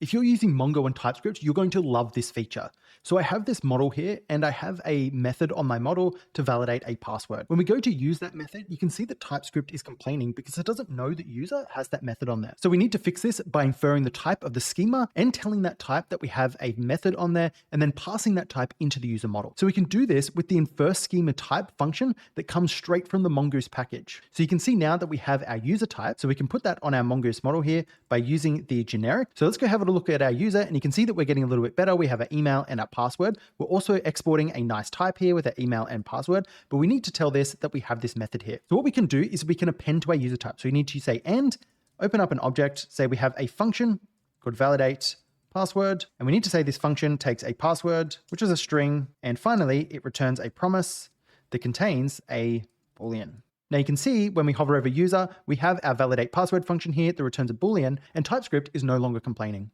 If you're using Mongo and TypeScript, you're going to love this feature. So I have this model here and I have a method on my model to validate a password. When we go to use that method, you can see that TypeScript is complaining because it doesn't know that user has that method on there. So we need to fix this by inferring the type of the schema and telling that type that we have a method on there and then passing that type into the user model. So we can do this with the infer schema type function that comes straight from the Mongoose package. So you can see now that we have our user type. So we can put that on our Mongoose model here by using the generic. So let's go have a look at our user and you can see that we're getting a little bit better. We have our email and our password. We're also exporting a nice type here with our email and password, but we need to tell this that we have this method here. So what we can do is we can append to our user type. So we need to say and, open up an object, say we have a function called validate password, and we need to say this function takes a password, which is a string, and finally it returns a promise that contains a Boolean. Now you can see when we hover over user, we have our validate password function here that returns a Boolean, and TypeScript is no longer complaining.